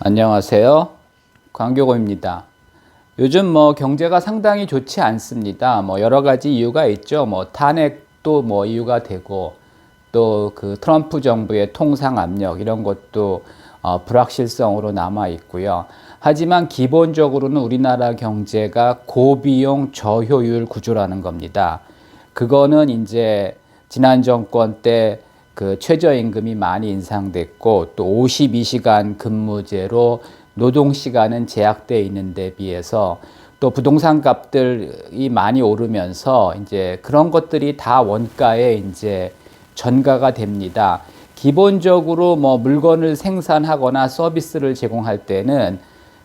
안녕하세요. 광교고입니다. 요즘 경제가 상당히 좋지 않습니다. 여러 가지 이유가 있죠. 탄핵도 이유가 되고 또 그 트럼프 정부의 통상 압력 이런 것도 불확실성으로 남아 있고요. 하지만 기본적으로는 우리나라 경제가 고비용 저효율 구조라는 겁니다. 그거는 이제 지난 정권 때 그 최저임금이 많이 인상됐고 또 52시간 근무제로 노동시간은 제약되어 있는 데 비해서 또 부동산 값들이 많이 오르면서 이제 그런 것들이 다 원가에 이제 전가가 됩니다. 기본적으로 물건을 생산하거나 서비스를 제공할 때는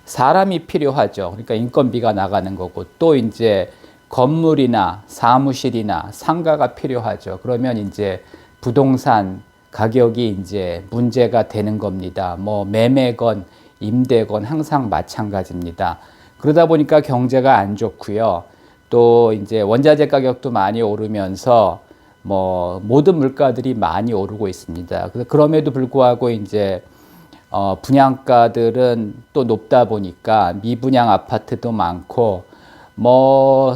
사람이 필요하죠. 그러니까 인건비가 나가는 거고 또 이제 건물이나 사무실이나 상가가 필요하죠. 그러면 이제 부동산 가격이 이제 문제가 되는 겁니다. 매매건 임대건 항상 마찬가지입니다. 그러다 보니까 경제가 안 좋고요. 또 이제 원자재 가격도 많이 오르면서 모든 물가들이 많이 오르고 있습니다. 그럼에도 불구하고 이제 분양가들은 또 높다 보니까 미분양 아파트도 많고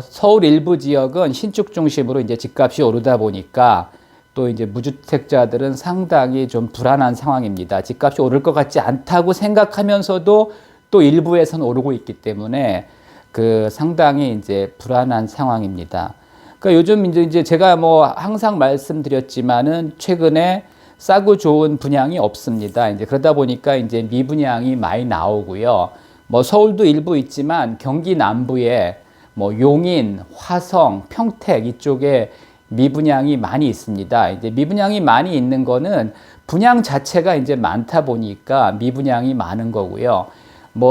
서울 일부 지역은 신축 중심으로 이제 집값이 오르다 보니까 또 이제 무주택자들은 상당히 좀 불안한 상황입니다. 집값이 오를 것 같지 않다고 생각하면서도 또 일부에서는 오르고 있기 때문에 그 상당히 이제 불안한 상황입니다. 그러니까 요즘 이제 제가 항상 말씀드렸지만은 최근에 싸고 좋은 분양이 없습니다. 이제 그러다 보니까 이제 미분양이 많이 나오고요. 서울도 일부 있지만 경기 남부에 용인, 화성, 평택 이쪽에 미분양이 많이 있습니다. 이제 미분양이 많이 있는 거는 분양 자체가 이제 많다 보니까 미분양이 많은 거고요.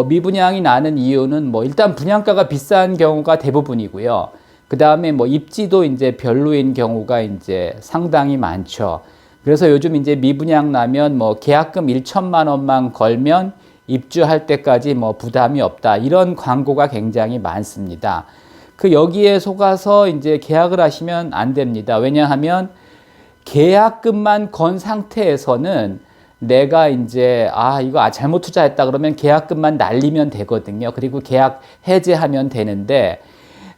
미분양이 나는 이유는 일단 분양가가 비싼 경우가 대부분이고요. 그 다음에 입지도 이제 별로인 경우가 이제 상당히 많죠. 그래서 요즘 이제 미분양 나면 계약금 1천만 원만 걸면 입주할 때까지 부담이 없다. 이런 광고가 굉장히 많습니다. 여기에 속아서 이제 계약을 하시면 안 됩니다. 왜냐하면 계약금만 건 상태에서는 내가 이제 이거 잘못 투자했다 그러면 계약금만 날리면 되거든요. 그리고 계약 해지하면 되는데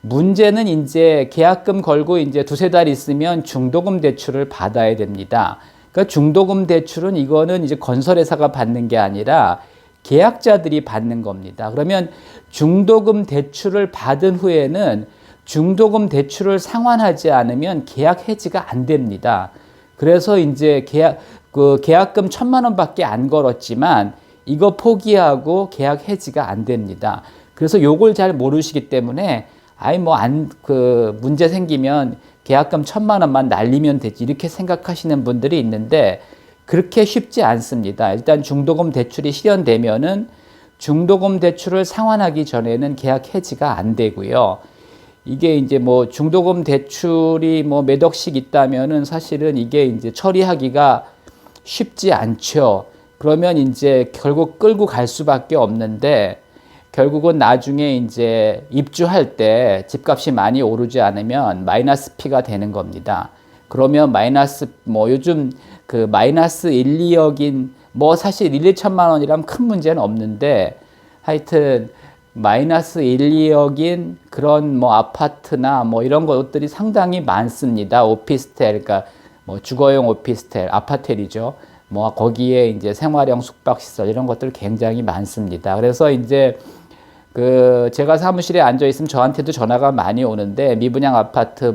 문제는 이제 계약금 걸고 이제 두세 달 있으면 중도금 대출을 받아야 됩니다. 그러니까 중도금 대출은 이거는 이제 건설회사가 받는 게 아니라 계약자들이 받는 겁니다. 그러면 중도금 대출을 받은 후에는 중도금 대출을 상환하지 않으면 계약 해지가 안 됩니다. 그래서 이제 계약금 1,000만 원밖에 안 걸었지만 이거 포기하고 계약 해지가 안 됩니다. 그래서 요걸 잘 모르시기 때문에 문제 생기면 계약금 1,000만 원만 날리면 되지 이렇게 생각하시는 분들이 있는데 그렇게 쉽지 않습니다. 일단 중도금 대출이 실현되면은 중도금 대출을 상환하기 전에는 계약 해지가 안 되고요. 이게 이제 중도금 대출이 몇 억씩 있다면은 사실은 이게 이제 처리하기가 쉽지 않죠. 그러면 이제 결국 끌고 갈 수밖에 없는데 결국은 나중에 이제 입주할 때 집값이 많이 오르지 않으면 마이너스 P가 되는 겁니다. 그러면 요즘 그 마이너스 1, 2억인 사실 1, 2천만 원이라면 큰 문제는 없는데 하여튼 마이너스 1, 2억인 그런 아파트나 이런 것들이 상당히 많습니다. 오피스텔, 그러니까 주거용 오피스텔, 아파텔이죠. 거기에 이제 생활형 숙박시설 이런 것들 굉장히 많습니다. 그래서 이제 제가 사무실에 앉아 있으면 저한테도 전화가 많이 오는데 미분양 아파트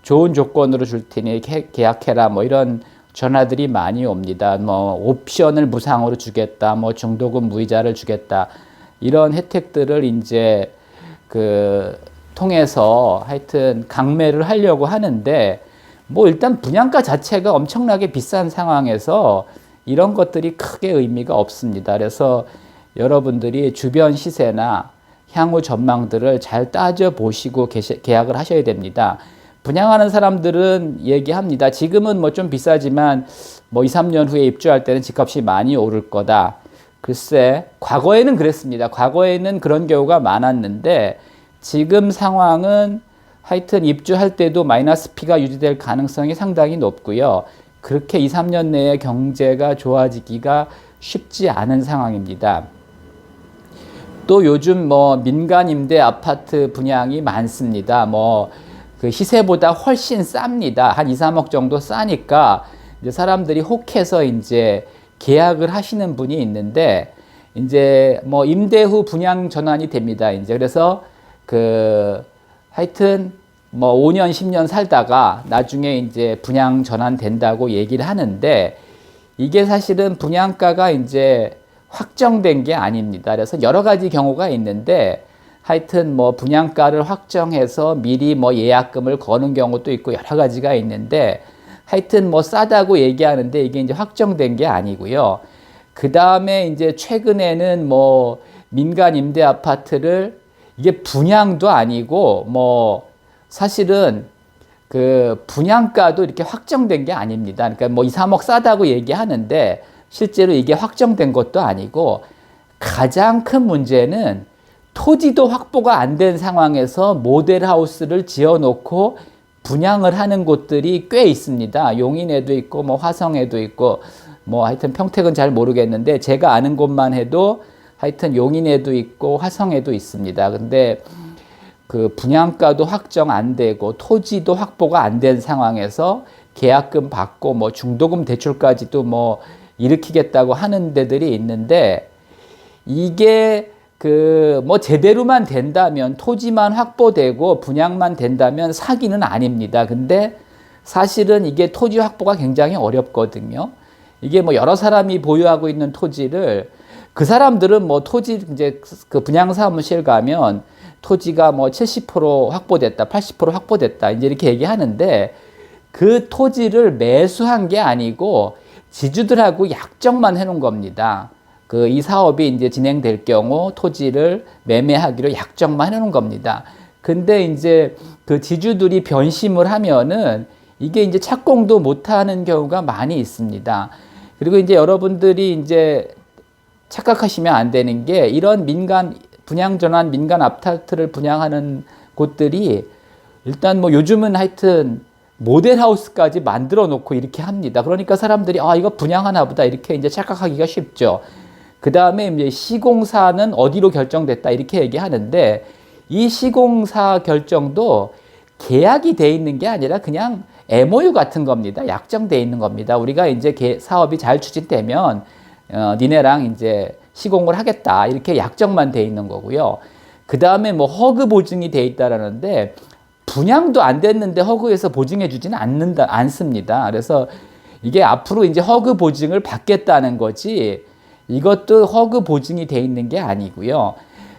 좋은 조건으로 줄 테니 계약해라 이런 전화들이 많이 옵니다. 옵션을 무상으로 주겠다, 중도금 무이자를 주겠다 이런 혜택들을 이제 통해서 하여튼 강매를 하려고 하는데 일단 분양가 자체가 엄청나게 비싼 상황에서 이런 것들이 크게 의미가 없습니다. 그래서 여러분들이 주변 시세나 향후 전망들을 잘 따져보시고 계약을 하셔야 됩니다. 분양하는 사람들은 얘기합니다. 지금은 좀 비싸지만 2, 3년 후에 입주할 때는 집값이 많이 오를 거다. 글쎄, 과거에는 그랬습니다. 과거에는 그런 경우가 많았는데 지금 상황은 하여튼 입주할 때도 마이너스 P가 유지될 가능성이 상당히 높고요. 그렇게 2, 3년 내에 경제가 좋아지기가 쉽지 않은 상황입니다. 또 요즘 뭐 민간 임대 아파트 분양이 많습니다. 뭐 그 시세보다 훨씬 쌉니다. 한 2, 3억 정도 싸니까 이제 사람들이 혹해서 이제 계약을 하시는 분이 있는데, 이제 뭐 임대 후 분양 전환이 됩니다. 이제 그래서 그 하여튼 뭐 5년, 10년 살다가 나중에 이제 분양 전환된다고 얘기를 하는데, 이게 사실은 분양가가 이제 확정된 게 아닙니다. 그래서 여러 가지 경우가 있는데, 하여튼 뭐 분양가를 확정해서 미리 뭐 예약금을 거는 경우도 있고 여러 가지가 있는데, 하여튼 뭐 싸다고 얘기하는데 이게 이제 확정된 게 아니고요. 그 다음에 이제 최근에는 뭐 민간 임대 아파트를 이게 분양도 아니고 뭐 사실은 그 분양가도 이렇게 확정된 게 아닙니다. 그러니까 뭐 2, 3억 싸다고 얘기하는데 실제로 이게 확정된 것도 아니고, 가장 큰 문제는 토지도 확보가 안 된 상황에서 모델하우스를 지어놓고 분양을 하는 곳들이 꽤 있습니다. 용인에도 있고 뭐 화성에도 있고 뭐 하여튼 평택은 잘 모르겠는데 제가 아는 곳만 해도 하여튼 용인에도 있고 화성에도 있습니다. 근데 그 분양가도 확정 안 되고 토지도 확보가 안 된 상황에서 계약금 받고 뭐 중도금 대출까지도 뭐 일으키겠다고 하는 데들이 있는데, 이게 그 뭐 제대로만 된다면, 토지만 확보되고 분양만 된다면 사기는 아닙니다. 근데 사실은 이게 토지 확보가 굉장히 어렵거든요. 이게 뭐 여러 사람이 보유하고 있는 토지를, 그 사람들은 뭐 토지 이제 그 분양 사무실 가면 토지가 뭐 70% 확보됐다, 80% 확보됐다 이제 이렇게 얘기하는데, 그 토지를 매수한 게 아니고 지주들하고 약정만 해놓은 겁니다. 그 이 사업이 이제 진행될 경우 토지를 매매하기로 약정만 해놓은 겁니다. 근데 이제 그 지주들이 변심을 하면은 이게 이제 착공도 못하는 경우가 많이 있습니다. 그리고 이제 여러분들이 이제 착각하시면 안 되는 게, 이런 민간 분양 전환 민간 아파트를 분양하는 곳들이 일단 뭐 요즘은 하여튼 모델하우스까지 만들어 놓고 이렇게 합니다. 그러니까 사람들이 아, 이거 분양하나 보다 이렇게 이제 착각하기가 쉽죠. 그 다음에 이제 시공사는 어디로 결정됐다 이렇게 얘기하는데, 이 시공사 결정도 계약이 돼 있는 게 아니라 그냥 MOU 같은 겁니다. 약정돼 있는 겁니다. 우리가 이제 사업이 잘 추진되면 니네랑 이제 시공을 하겠다 이렇게 약정만 돼 있는 거고요. 그 다음에 뭐 허그 보증이 돼 있다라는데, 분양도 안 됐는데 허그에서 보증해 주지는 않습니다. 그래서 이게 앞으로 이제 허그 보증을 받겠다는 거지, 이것도 허그 보증이 돼 있는 게 아니고요.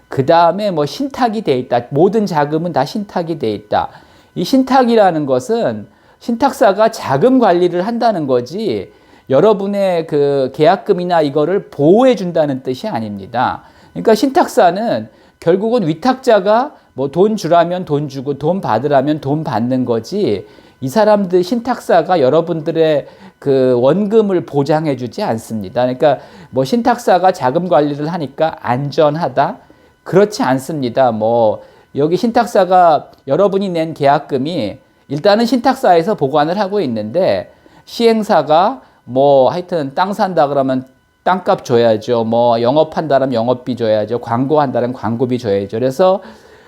그 다음에 뭐 신탁이 돼 있다. 모든 자금은 다 신탁이 돼 있다. 이 신탁이라는 것은 신탁사가 자금 관리를 한다는 거지, 여러분의 그 계약금이나 이거를 보호해 준다는 뜻이 아닙니다. 그러니까 신탁사는 결국은 위탁자가 뭐 돈 주라면 돈 주고 돈 받으라면 돈 받는 거지, 이 사람들 신탁사가 여러분들의 그 원금을 보장해 주지 않습니다. 그러니까 뭐 신탁사가 자금 관리를 하니까 안전하다? 그렇지 않습니다. 뭐 여기 신탁사가 여러분이 낸 계약금이 일단은 신탁사에서 보관을 하고 있는데, 시행사가 뭐 하여튼 땅 산다 그러면 땅값 줘야죠. 뭐 영업한다면 영업비 줘야죠. 광고한다면 광고비 줘야죠. 그래서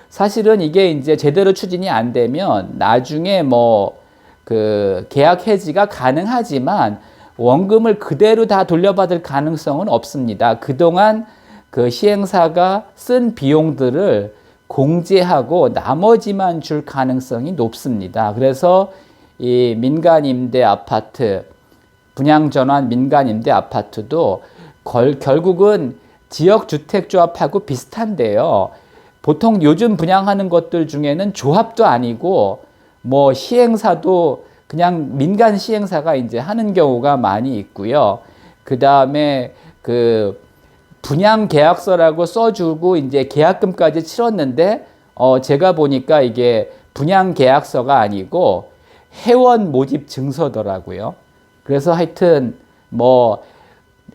사실은 이게 이제 제대로 추진이 안 되면 나중에 뭐 그 계약 해지가 가능하지만 원금을 그대로 다 돌려받을 가능성은 없습니다. 그동안 그 시행사가 쓴 비용들을 공제하고 나머지만 줄 가능성이 높습니다. 그래서 이 민간 임대 아파트, 분양 전환 민간 임대 아파트도 결국은 지역주택조합하고 비슷한데요. 보통 요즘 분양하는 것들 중에는 조합도 아니고 뭐 시행사도 그냥 민간 시행사가 이제 하는 경우가 많이 있고요. 그 다음에 그 분양 계약서라고 써주고 이제 계약금까지 치렀는데 제가 보니까 이게 분양 계약서가 아니고 회원 모집 증서더라고요. 그래서 하여튼 뭐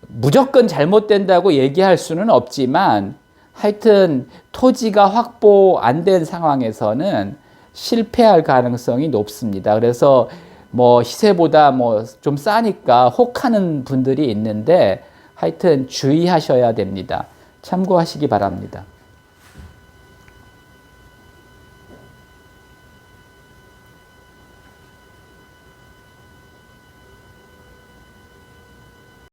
무조건 잘못된다고 얘기할 수는 없지만, 하여튼 토지가 확보 안 된 상황에서는 실패할 가능성이 높습니다. 그래서 뭐 시세보다 뭐 좀 싸니까 혹하는 분들이 있는데, 하여튼 주의하셔야 됩니다. 참고하시기 바랍니다.